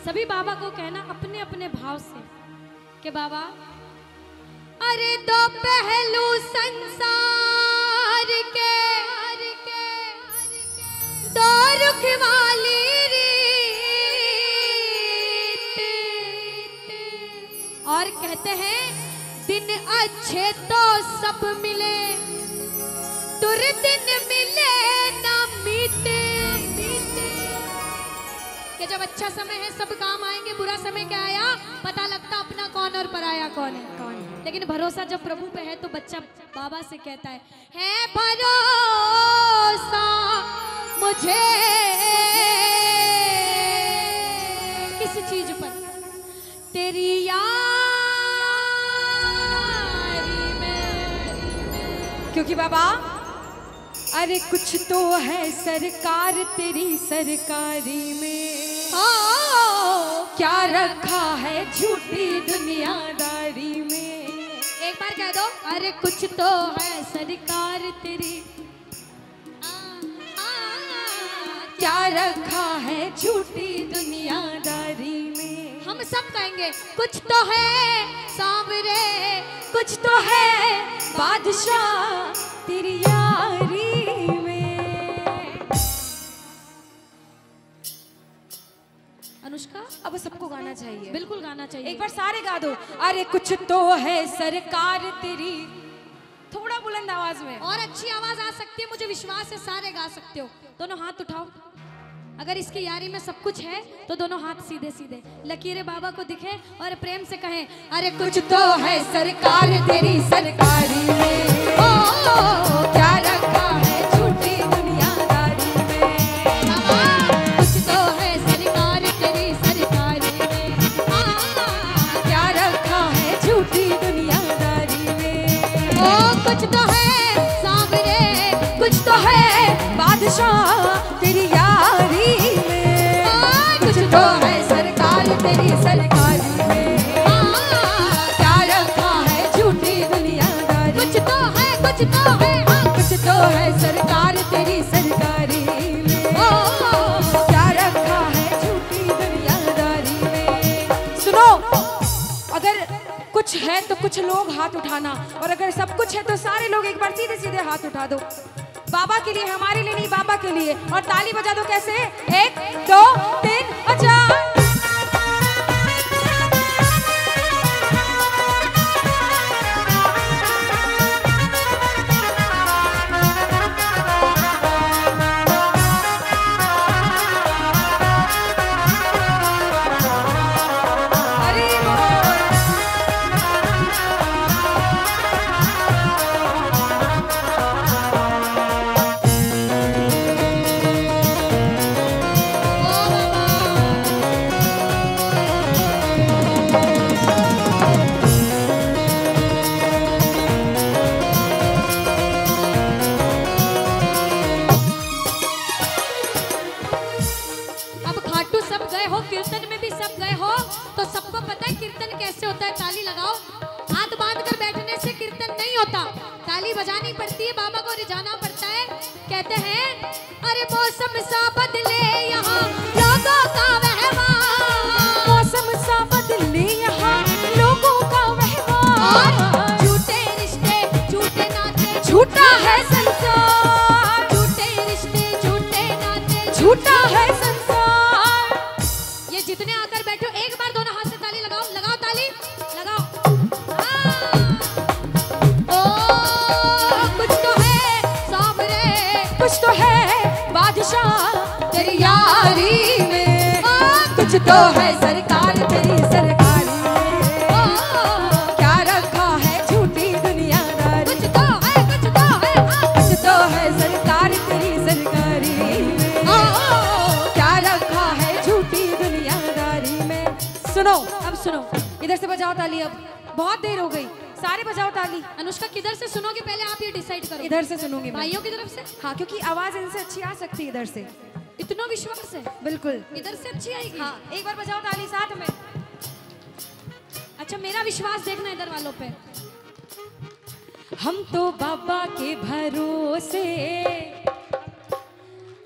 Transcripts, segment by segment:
सभी बाबा को कहना अपने अपने भाव से कि बाबा, अरे दो पहलू संसार के, दो रुख वाली रीत, और कहते हैं दिन अच्छे तो सब मिले, दुर्दिन मिले ना मीते। कि जब अच्छा समय है सब काम आएंगे, बुरा समय क्या आया पता लगता अपना कौन और पराया कौन है। लेकिन भरोसा जब प्रभु पे है तो बच्चा बाबा से कहता है भरोसा मुझे किस चीज पर, तेरी यारी में। क्योंकि बाबा अरे कुछ तो है सरकार तेरी सरकारी में, क्या रखा है झूठी दुनियादारी में। एक बार कह दो, अरे कुछ तो है सरकार तेरी, क्या रखा है झूठी दुनियादारी में। हम सब कहेंगे कुछ तो है सांवरे, कुछ तो है बादशाह तेरी यारी में। अनुष्का अब सबको गाना चाहिए, बिल्कुल गाना चाहिए। एक बार सारे गा दो। अरे कुछ तो है सरकार तेरी, थोड़ा बुलंद आवाज में। और अच्छी आवाज आ सकती है, मुझे विश्वास है सारे गा सकते हो। दोनों हाथ उठाओ, अगर इसकी यारी में सब कुछ है तो दोनों हाथ सीधे सीधे लकीरें बाबा को दिखे और प्रेम से कहें अरे कुछ तो है सरकार तेरी सरकारी में, ओ, क्या रखा है झूठी दुनियादारी में। कुछ तो है सरकार तेरी सरकारी में, क्या रखा है झूठी दुनियादारी में। ओ कुछ तो है सांवरे, कुछ तो है बादशाह तेरी यारी में। कुछ तो है सरकार तेरी सरकारी में, क्या रखा है झूठी दुनियादारी। कुछ तो है, कुछ तो है, कुछ तो है सरकार तेरी सरकारी में, क्या रखा है झूठी दुनियादारी में। सुनो, अगर कुछ है तो कुछ लोग हाथ उठाना, और अगर सब कुछ है तो सारे लोग एक बार सीधे सीधे हाथ उठा दो। बाबा के लिए, हमारे लिए नहीं, बाबा के लिए। और ताली बजा दो। कैसे? 1 2 3 बजा। कीर्तन में भी सब गए हो तो सबको पता है कीर्तन कैसे होता है। ताली लगाओ। हाथ बांध कर बैठने से कीर्तन नहीं होता, ताली बजानी पड़ती है, बाबा को रिझाना पड़ता है। कहते हैं अरे मौसम सा बदले यहाँ लोगों का व्यवहार, मौसम सा बदले यहाँ लोगों का व्यवहार। झूठे रिश्ते झूठे नाते झूठा है संसार, झूठे रिश्ते झूठे नाते झूठा है संसार। ये जितने आकर बैठो एक बार दोनों हाथ से ताली लगाओ, लगाओ ताली लगाओ। ओ कुछ तो है सामने, कुछ तो है बादशाह तेरी यारी में, कुछ तो है सरकार तेरी सरकारी में, क्या रखा है झूठी दुनियादारी। कुछ तो है, कुछ तो है, कुछ तो है सरकार तेरी सरकारी में, क्या रखा है झूठी दुनियादारी में। सुनो, अब सुनो, इधर से बजाओ ताली। अब बहुत देर हो गई, सारे बजाओ ताली। अनुष्का किधर से सुनोगे पहले आप ये डिसाइड करो। इधर से सुनूंगी मैं। भाइयों की तरफ से? हाँ, क्योंकि आवाज इनसे अच्छी आ सकती है इधर से। इतना विश्वास है? बिल्कुल, इधर से अच्छी आएगी। हाँ, एक बार बजाओ ताली साथ में। अच्छा, मेरा विश्वास देखना इधर वालों पे। हम तो बाबा के भरोसे।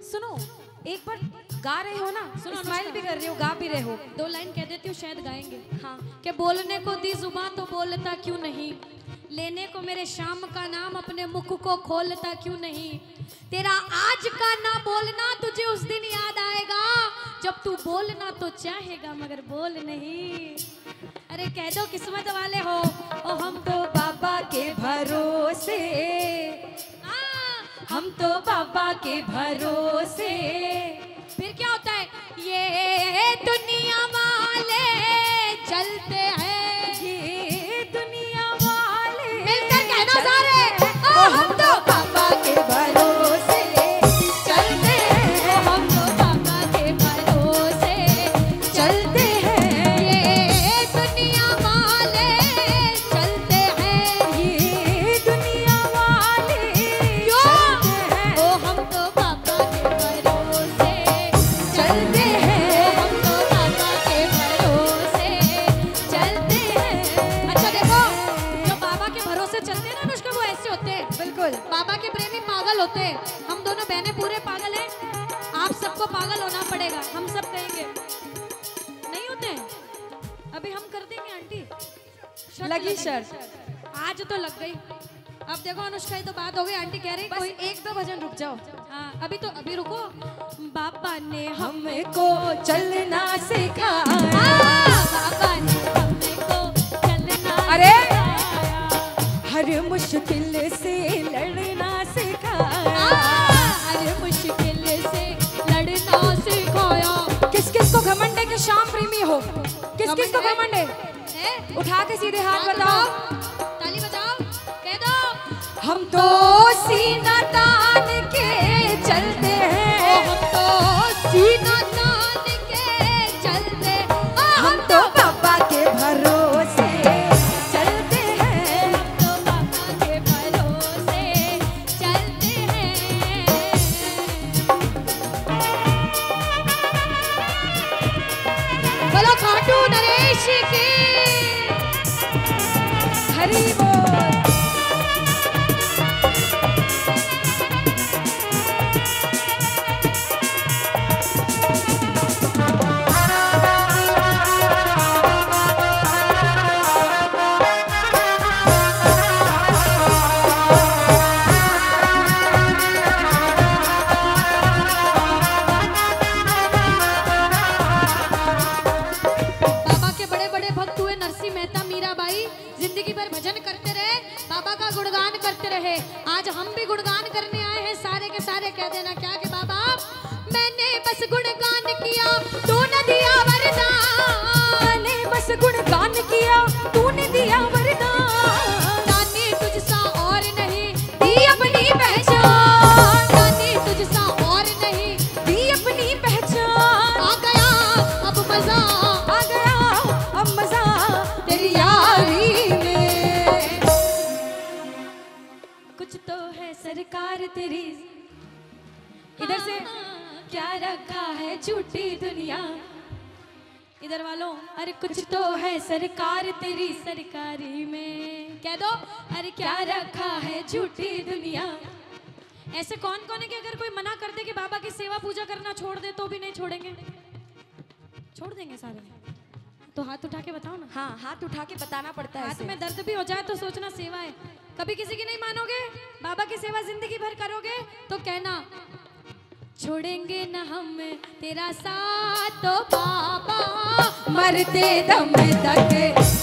सुनो, एक बार गा रहे हो ना, सुनो, स्माइल भी कर रहे हो, गा भी रहे हो। 2 लाइन कह देती हूँ, शायद गाएंगे। हाँ। कि बोलने को दी जुबान तो बोलता क्यों नहीं, लेने को मेरे शाम का नाम अपने मुख को खोलता क्यों नहीं, तेरा आज का ना बोलना तुझे उस दिन याद आएगा जब तू बोलना तो चाहेगा मगर बोल नहीं। अरे कह दो किस्मत वाले हो, ओ हम तो बाबा के भरोसे, हम तो बाबा के भरोसे। फिर क्या होता है, ये दुनिया वाले चलते हैं, ये दुनिया वाले मिलकर कहना सारे, ओ हम तो बाबा के भरोसे चलते हैं, हम तो बाबा के भरोसे चलते हैं। ये दुनिया वाले चलते हैं, ये दुनिया वाले क्यों? चलते हैं, ओ हम तो बाबा के भरोसे चलते हैं, हम तो बाबा के भरोसे चलते हैं। अच्छा देखो, जो बाबा के भरोसे चलते हैं ना अनुष्का, वो ऐसे होते हैं। बिल्कुल। बाबा के प्रेमी पागल होते हैं, हम दोनों बहनें पूरे पागल हैं। आप सबको पागल होना पड़ेगा, हम सब कहेंगे नहीं होते हैं। अभी हम कर देंगे आंटी, शर्त लगी लगाएंगे। शर्त। आज तो लग गई। अब देखो अनुष्का, ये तो बात हो गई, आंटी कह रही बस कोई 1-2 भजन रुक जाओ। हाँ, अभी रुको। बाबा ने हमको चलना सिखाया, बाबा ने हमको चलना अरे! सिखाया। हर मुश्किल से लड़ना सिखाया। हर मुश्किल से लड़ना सिखाया। किस किस को घमंड है कि श्याम प्रेमी हो? किस किस को घमंड है? है? उठा के सीधे हाथ हाथ बताओ। ताली बजाओ, कह दो हम तो सीना तान के चलते हैं, हम तो सीना तान के चलते, हम तो बाबा के भरोसे चलते हैं, हम तो बाबा के भरोसे चलते हैं। बोलो खाटू नरेश की हरि बोल। बाबा के बड़े बड़े भक्त हुए नरसिंह मेहता, मीराबाई, जिंदगी भर भजन करते रहे, बाबा का गुणगान करते रहे। आज हम भी गुणगान करने आए हैं, सारे के सारे कह देना क्या कि बाबा मैंने बस गुणगान किया तूने दिया वरदान, मैंने बस गुणगान किया तूने दिया वरदान, जाने तुझसा और नहीं दी अपनी पहचान, जाने तुझसा और नहीं दी अपनी पहचान। आ गया अब मजा, आ गया अब मजा तेरी यारी में। कुछ तो है सरकार तेरी, इधर से क्या रखा है झूठी दुनिया। इधर वालों, अरे कुछ तो है सरकार तेरी सरकारी में, कह दो अरे क्या रखा है झूठी दुनिया। ऐसे कौन कौन है कि अगर कोई मना कर दे कि बाबा की सेवा पूजा करना छोड़ दे तो भी नहीं छोड़ेंगे? छोड़ देंगे सारे? तो हाथ उठा के बताओ ना। हाँ, हाथ उठा के बताना पड़ता है हाथ ऐसे। में दर्द भी हो जाए तो सोचना सेवा है। कभी किसी की नहीं मानोगे, बाबा की सेवा जिंदगी भर करोगे तो कहना छोड़ेंगे न हम तेरा साथ तो बाबा, मरते दम तक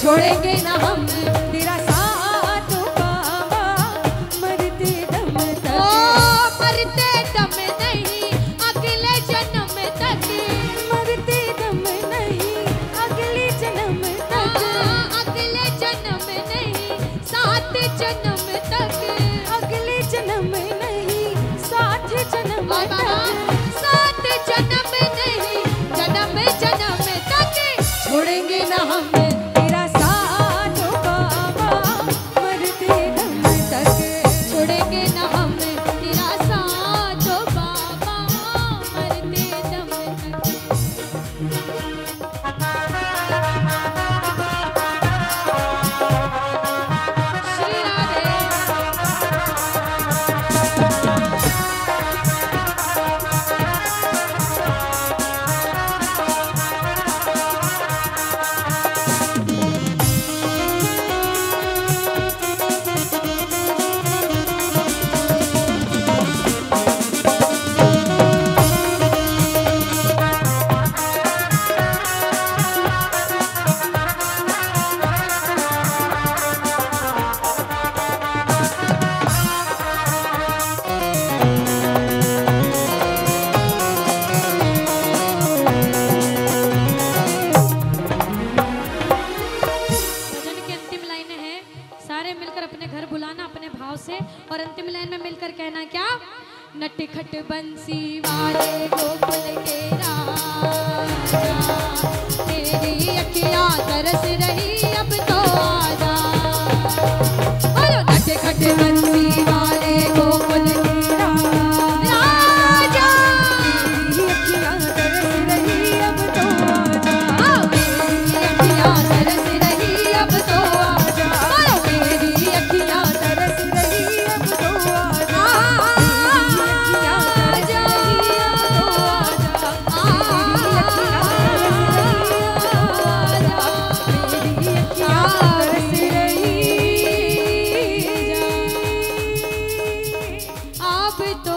छोड़ेंगे ना हम तेरा साथ ओ बाबा, मरते दम ओ तक, मरते दम नहीं अगले जन्म तक, मरते दम नहीं अगले जन्म तक, अगले जन्म नहीं 7 जन्म तक, अगले जन्म नहीं 7 जन्म और बाबा तक, 7 जन्म नहीं जन्म जन्म तक छोड़ेंगे ना हम तेरा साथ ओ बाबा, मरते दम तक, छोड़ेंगे न हम तेरा साथ ओ बाबा, मरते दम तक। श्री राधे। नटखट बंसी वाले गोकुल के राजा, तेरी अखियाँ तरस रही अब तो आजा। बोलो नटखट बंसी वाले गोकुल के राजा, तेरी अखियाँ तरस रही अब तो आजा। मेरी अखियाँ तरस रही अब तो आजा। बोलो मेरी अखियाँ तरस रही अब तो आजा। अब तो